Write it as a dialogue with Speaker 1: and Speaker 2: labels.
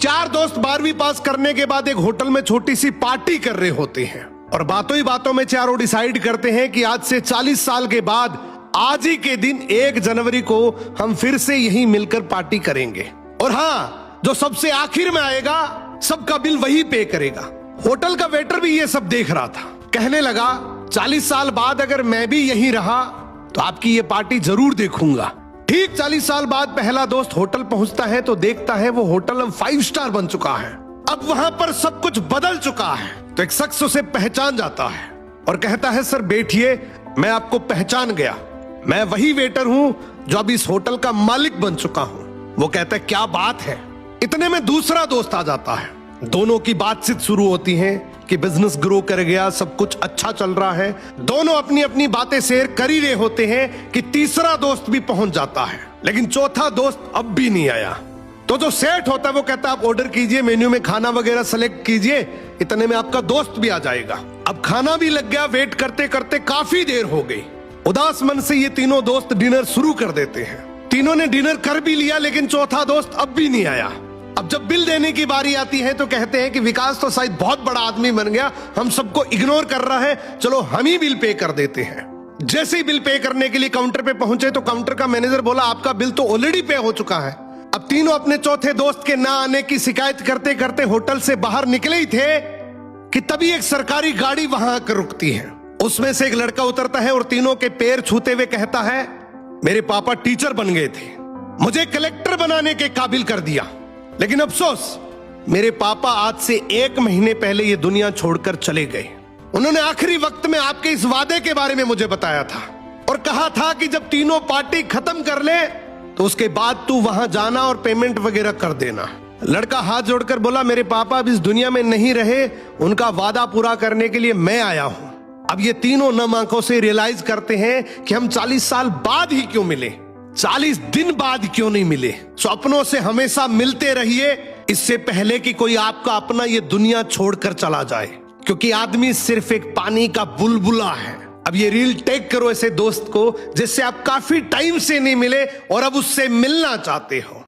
Speaker 1: चार दोस्त 12वीं पास करने के बाद एक होटल में छोटी सी पार्टी कर रहे होते हैं और बातों ही बातों में चारों डिसाइड करते हैं कि आज से 40 साल के बाद आज ही के दिन 1 जनवरी को हम फिर से यहीं मिलकर पार्टी करेंगे। और हाँ, जो सबसे आखिर में आएगा सबका बिल वही पे करेगा। होटल का वेटर भी ये सब देख रहा था। कहने लगा 40 साल बाद अगर मैं भी यहीं रहा तो आपकी ये पार्टी जरूर देखूंगा। ठीक 40 साल बाद पहला दोस्त होटल पहुंचता है तो देखता है वो होटल अब 5 स्टार बन चुका है। अब वहां पर सब कुछ बदल चुका है। तो एक शख्स उसे पहचान जाता है और कहता है सर बैठिए, मैं आपको पहचान गया, मैं वही वेटर हूं जो अब इस होटल का मालिक बन चुका हूं। वो कहता है क्या बात है। इतने में दूसरा दोस्त आ जाता है। दोनों की बातचीत शुरू होती है कि बिजनेस ग्रो कर गया, सब कुछ अच्छा चल रहा है। दोनों अपनी अपनी बातें शेयर कर ही रहे होते हैं कि तीसरा दोस्त भी पहुंच जाता है, लेकिन चौथा दोस्त अब भी नहीं आया। तो जो सेठ होता है वो कहता है आप ऑर्डर कीजिए, मेन्यू में खाना वगैरह सेलेक्ट कीजिए, इतने में आपका दोस्त भी आ जाएगा। अब खाना भी लग गया। वेट करते करते काफी देर हो गई। उदास मन से ये तीनों दोस्त डिनर शुरू कर देते हैं। तीनों ने डिनर कर भी लिया, लेकिन चौथा दोस्त अब भी नहीं आया। अब जब बिल देने की बारी आती है तो कहते हैं कि विकास तो शायद बहुत बड़ा आदमी बन गया, हम सबको इग्नोर कर रहा है, चलो हम ही बिल पे कर देते हैं। जैसे ही बिल पे करने के लिए काउंटर पे पहुंचे तो काउंटर का मैनेजर बोला आपका बिल तो ऑलरेडी पे हो चुका है। अब तीनों अपने चौथे दोस्त के ना आने की शिकायत करते करते होटल से बाहर निकले ही थे कि तभी एक सरकारी गाड़ी वहां आकर रुकती है। उसमें से एक लड़का उतरता है और तीनों के पैर छूते हुए कहता है मेरे पापा टीचर बन गए थे, मुझे कलेक्टर बनाने के काबिल कर दिया, लेकिन अफसोस मेरे पापा आज से 1 महीने पहले ये दुनिया छोड़कर चले गए। उन्होंने आखिरी वक्त में आपके इस वादे के बारे में मुझे बताया था और कहा था कि जब तीनों पार्टी खत्म कर ले तो उसके बाद तू वहां जाना और पेमेंट वगैरह कर देना। लड़का हाथ जोड़कर बोला मेरे पापा अब इस दुनिया में नहीं रहे, उनका वादा पूरा करने के लिए मैं आया हूं। अब ये तीनों नम आंखों से रियलाइज करते हैं कि हम 40 साल बाद ही क्यों मिले, 40 दिन बाद क्यों नहीं मिले। सपनों से हमेशा मिलते रहिए, इससे पहले कि कोई आपका अपना ये दुनिया छोड़कर चला जाए, क्योंकि आदमी सिर्फ एक पानी का बुलबुला है। अब ये रील टेक करो ऐसे दोस्त को जिससे आप काफी टाइम से नहीं मिले और अब उससे मिलना चाहते हो।